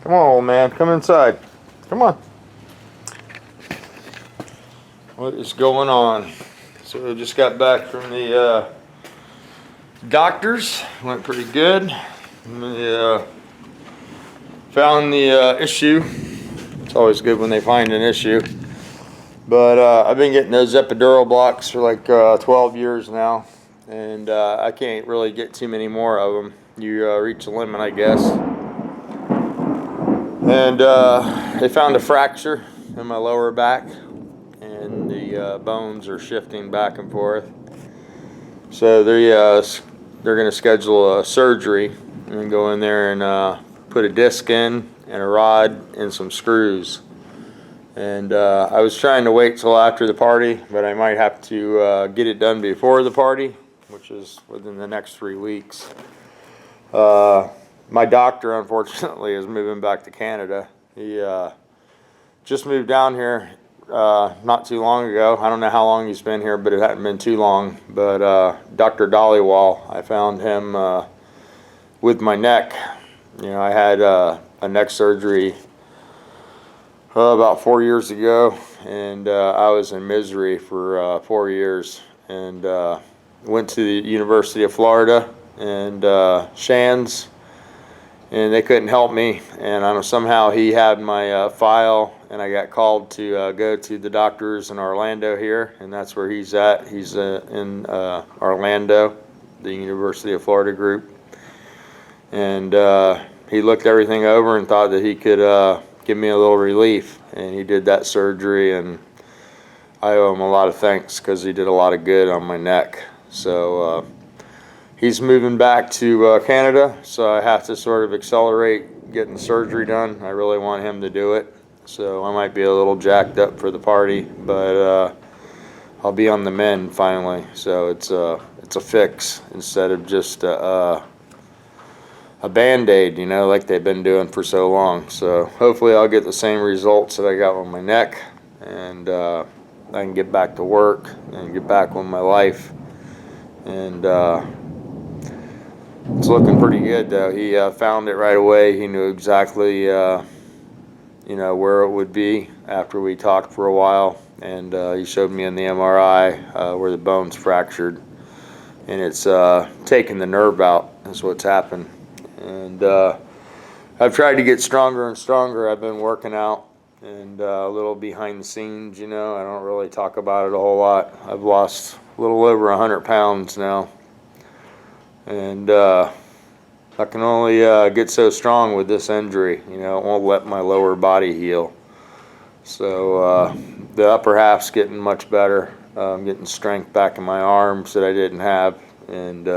Come on, old man. Come inside. Come on. What is going on? So we just got back from the doctors. Went pretty good. We found the issue. It's always good when they find an issue. But I've been getting those epidural blocks for like 12 years now. And I can't really get too many more of them. You reach a limit, I guess. And they found a fracture in my lower back. And the bones are shifting back and forth. So they're going to schedule a surgery and go in there and put a disc in and a rod and some screws. And I was trying to wait till after the party, but I might have to get it done before the party, which is within the next 3 weeks. My doctor, unfortunately, is moving back to Canada. He just moved down here not too long ago. I don't know how long he's been here, but it hadn't been too long. But Dr. Dollywall, I found him with my neck. You know, I had a neck surgery about 4 years ago, and I was in misery for 4 years. And went to the University of Florida and Shands, and they couldn't help me. And somehow he had my file, and I got called to go to the doctors in Orlando here, and that's where he's at. He's in Orlando, the University of Florida group. And he looked everything over and thought that he could give me a little relief, and he did that surgery, and I owe him a lot of thanks because he did a lot of good on my neck. So he's moving back to Canada, so I have to sort of accelerate getting the surgery done. I really want him to do it, so I might be a little jacked up for the party, but I'll be on the mend finally. So it's a fix instead of just a Band-Aid, you know, like they've been doing for so long. So hopefully I'll get the same results that I got with my neck, and I can get back to work and get back with my life. And it's looking pretty good, though. He found it right away. He knew exactly, you know, where it would be after we talked for a while. And he showed me in the MRI where the bone's fractured, and it's taking the nerve out. That's what's happened. And I've tried to get stronger and stronger. I've been working out and a little behind the scenes, you know. I don't really talk about it a whole lot. I've lost a little over 100 pounds now. And I can only get so strong with this injury. You know, it won't let my lower body heal. So the upper half's getting much better. I'm getting strength back in my arms that I didn't have. And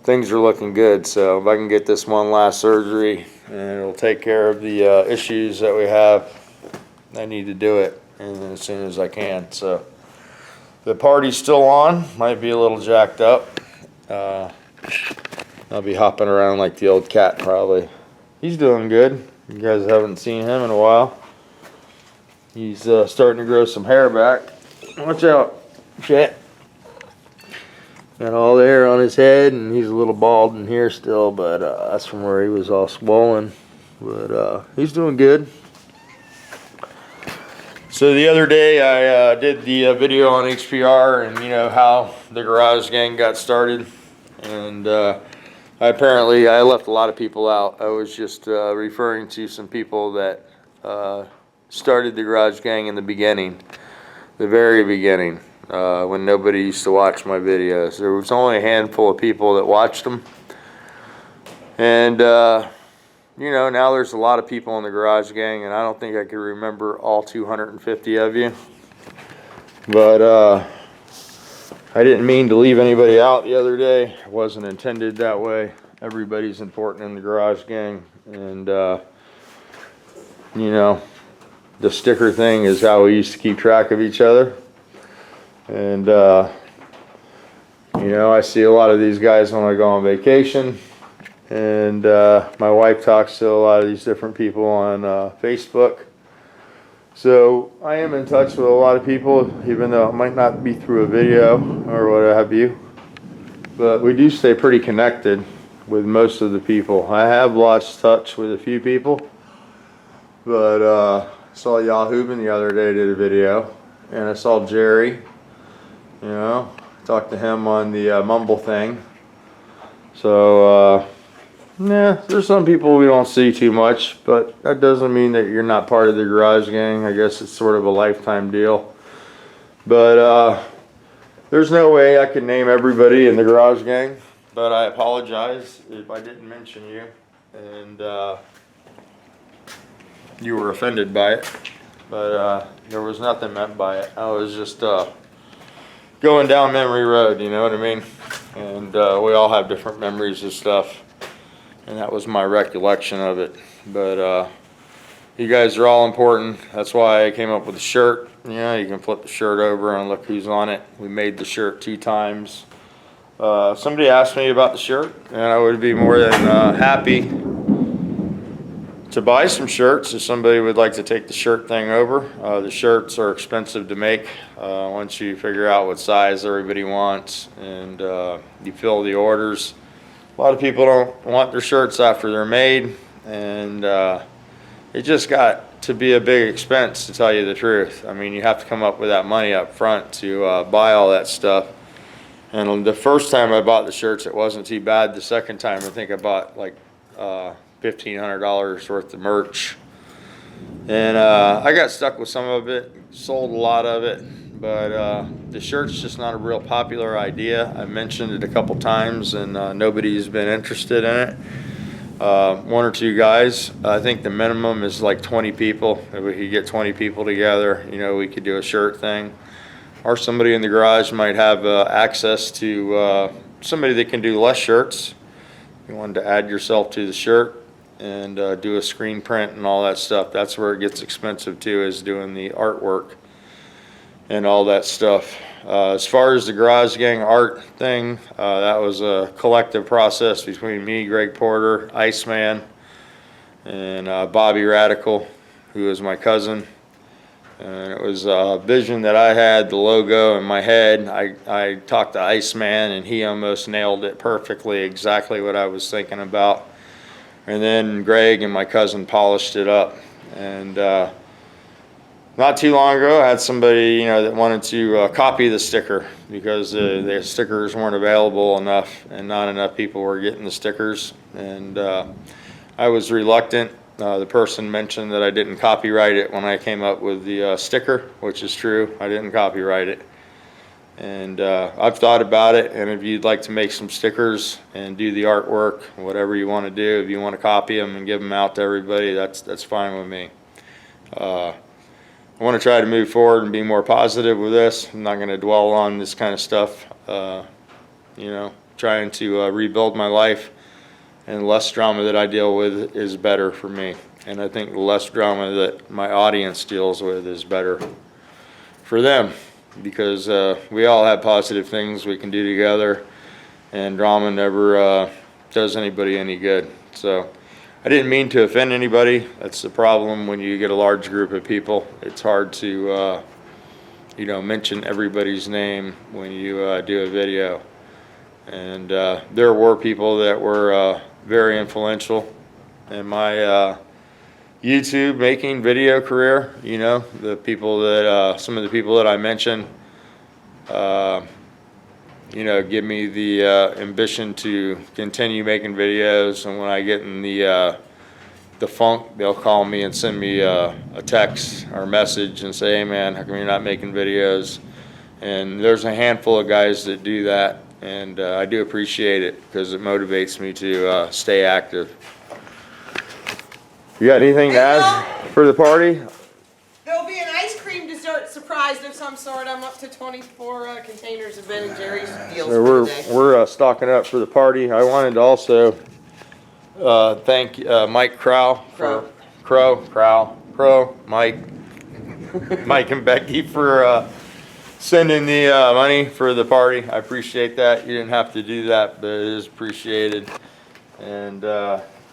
things are looking good. So if I can get this one last surgery and it'll take care of the issues that we have, I need to do it, and as soon as I can. So the party's still on. Might be a little jacked up. I'll be hopping around like the old cat probably. He's doing good. You guys haven't seen him in a while. He's starting to grow some hair back. Watch out, Chet. Got all the hair on his head, and he's a little bald in here still, but that's from where he was all swollen. But he's doing good. So the other day I did the video on HPR and, you know, how the garage gang got started. And I left a lot of people out. I was just referring to some people that started the garage gang in the beginning, the very beginning. When nobody used to watch my videos. There was only a handful of people that watched them. And, you know, now there's a lot of people in the garage gang, and I don't think I can remember all 250 of you. But I didn't mean to leave anybody out the other day. It wasn't intended that way. Everybody's important in the garage gang. And, you know, the sticker thing is how we used to keep track of each other. And, you know, I see a lot of these guys when I go on vacation. And my wife talks to a lot of these different people on Facebook. So I am in touch with a lot of people, even though it might not be through a video or what have you. But we do stay pretty connected. with most of the people. I have lost touch with a few people, but saw Yahooban the other day did a video, and I saw Jerry. You know, talked to him on the Mumble thing. So yeah, there's some people we don't see too much, but that doesn't mean that you're not part of the garage gang. I guess it's sort of a lifetime deal. But there's no way I can name everybody in the garage gang, but I apologize if I didn't mention you and you were offended by it. But there was nothing meant by it. I was just going down memory road, you know what I mean? And we all have different memories of stuff, and that was my recollection of it. But you guys are all important. That's why I came up with the shirt. Yeah, you can flip the shirt over and look who's on it. We made the shirt 2 times. Somebody asked me about the shirt, and I would be more than happy to buy some shirts if somebody would like to take the shirt thing over. The shirts are expensive to make once you figure out what size everybody wants and you fill the orders. A lot of people don't want their shirts after they're made, and it just got to be a big expense, to tell you the truth. I mean, you have to come up with that money up front to buy all that stuff. And the first time I bought the shirts, it wasn't too bad. The second time, I think I bought like $1,500 worth of merch. And I got stuck with some of it, sold a lot of it, but the shirt's just not a real popular idea. I mentioned it a couple times, and nobody's been interested in it. 1 or 2 guys. I think the minimum is like 20 people. If we could get 20 people together, you know, we could do a shirt thing. Or somebody in the garage might have access to somebody that can do less shirts. You wanted to add yourself to the shirt and do a screen print and all that stuff. That's where it gets expensive too, is doing the artwork and all that stuff. As far as the garage gang art thing, that was a collective process between me, Greg Porter, Iceman, and Bobby Radical, who is my cousin. And it was a vision that I had, the logo in my head. I talked to Iceman, and he almost nailed it perfectly, exactly what I was thinking about. And then Greg and my cousin polished it up. And not too long ago, I had somebody, you know, that wanted to copy the sticker because the stickers weren't available enough, and not enough people were getting the stickers. And I was reluctant. The person mentioned that I didn't copyright it when I came up with the sticker, which is true. I didn't copyright it. And I've thought about it, and if you'd like to make some stickers and do the artwork, whatever you want to do, if you want to copy them and give them out to everybody, that's fine with me. I want to try to move forward and be more positive with this. I'm not going to dwell on this kind of stuff. You know, trying to rebuild my life, and the less drama that I deal with is better for me. And I think the less drama that my audience deals with is better for them, because we all have positive things we can do together, and drama never does anybody any good. So I didn't mean to offend anybody. That's the problem when you get a large group of people. It's hard to you know, mention everybody's name when you do a video. And there were people that were very influential in my YouTube making video career. You know, the people that some of the people that I mentioned, you know, give me the ambition to continue making videos. And when I get in the funk, they'll call me and send me a text or message and say, "Hey man, how come you're not making videos?" And there's a handful of guys that do that, and I do appreciate it because it motivates me to stay active. You got anything to add for the party? There'll be an ice cream dessert surprise of some sort. I'm up to 24 containers of Ben and Jerry's deals So for today. we're stocking up for the party. I wanted to also thank Mike Crow Mike and Becky for sending the money for the party. I appreciate that. You didn't have to do that, but it is appreciated. And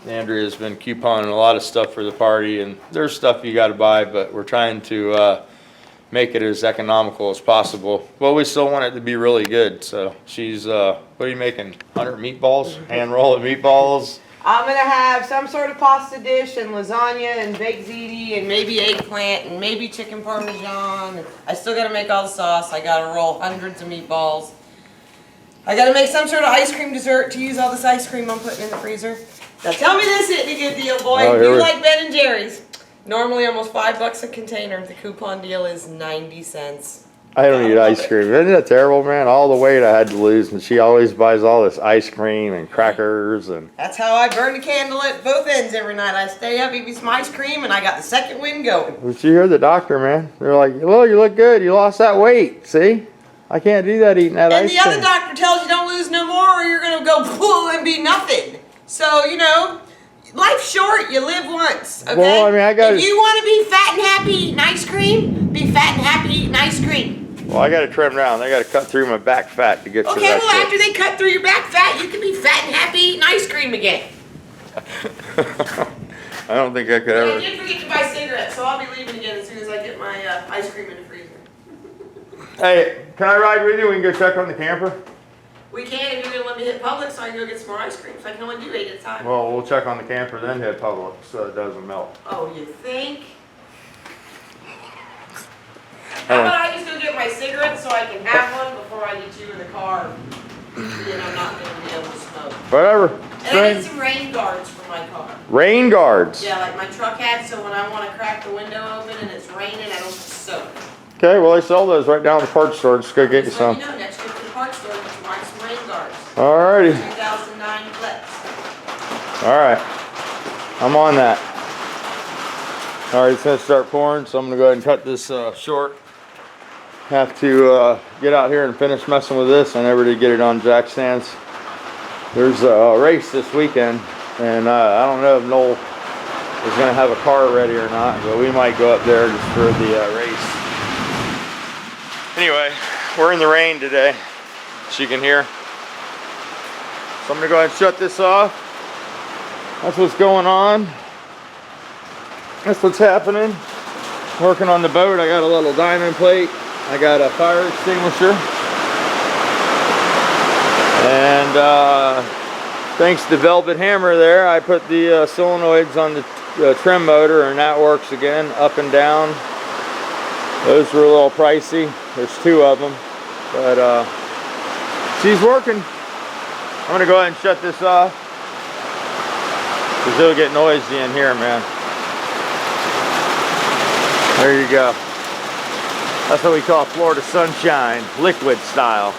Andrea's been couponing a lot of stuff for the party, and there's stuff you got to buy, but we're trying to make it as economical as possible. Well, we still want it to be really good. So she's, what are you making? 100 meatballs? Hand rolled meatballs? I'm gonna have some sort of pasta dish and lasagna and baked ziti and maybe eggplant and maybe chicken parmesan. I still gotta make all the sauce. I gotta roll hundreds of meatballs. I gotta make some sort of ice cream dessert to use all this ice cream I'm putting in the freezer. Now tell me this isn't a good deal, boy. Oh, You like Ben and Jerry's. Normally almost $5 a container. The coupon deal is 90 cents. I don't eat ice cream. Isn't that terrible, man? All the weight I had to lose, and she always buys all this ice cream and crackers and. That's how I burn a candle at both ends every night. I stay up, eat me some ice cream, and I got the second wind going. But you hear the doctor, man? They're like, "Well, you look good. You lost that weight. See, I can't do that eating that And ice the cream." other doctor tells you don't lose no more, or you're gonna go pull and be nothing. So you know, life's short. You live once. Okay. Well, I mean, I got. If you want to be fat and happy eating ice cream, be fat and happy eating ice cream. Well, I got to trim down. They got to cut through my back fat to get to Okay, that well, shit. after they cut through your back fat, you can be fat and happy eating ice cream again. I don't think I could I ever. did forget to buy cigarettes, so I'll be leaving again as soon as I get my ice cream in the freezer. Hey, can I ride with you? We can go check on the camper. We can if you're going to let me hit Publix so I can go get some more ice cream. So I can only do 8 at a time. Well, we'll check on the camper, then hit Publix so it doesn't melt. Oh, you think? How about I just go get my cigarettes so I can have one before I get you in the car? Then I'm not going to be able to smoke. Whatever. And I need some rain guards for my car. Rain guards. Yeah, like my truck had, so when I want to crack the window open and it's raining, I don't soak. Okay, well, they sell those right down at the parts store. Just go get you Just some. let me know next trip to the parts store, get you buy some rain guards. Alrighty. 2009 Flex. Alright. I'm on that. Alright, it's going to start pouring, so I'm going to go ahead and cut this short. Have to get out here and finish messing with this. I never did get it on jack stands. There's a race this weekend, and I don't know if Noel is going to have a car ready or not, but we might go up there just for the race. Anyway, we're in the rain today, as you can hear. So I'm going to go ahead and shut this off. That's what's going on. That's what's happening. Working on the boat. I got a little diamond plate. I got a fire extinguisher. And thanks to Velvet Hammer there, I put the solenoids on the trim motor, and that works again, up and down. Those were a little pricey. There's 2 of them. But she's working. I'm going to go ahead and shut this off, because it'll get noisy in here, man. There you go. That's what we call Florida sunshine, liquid style.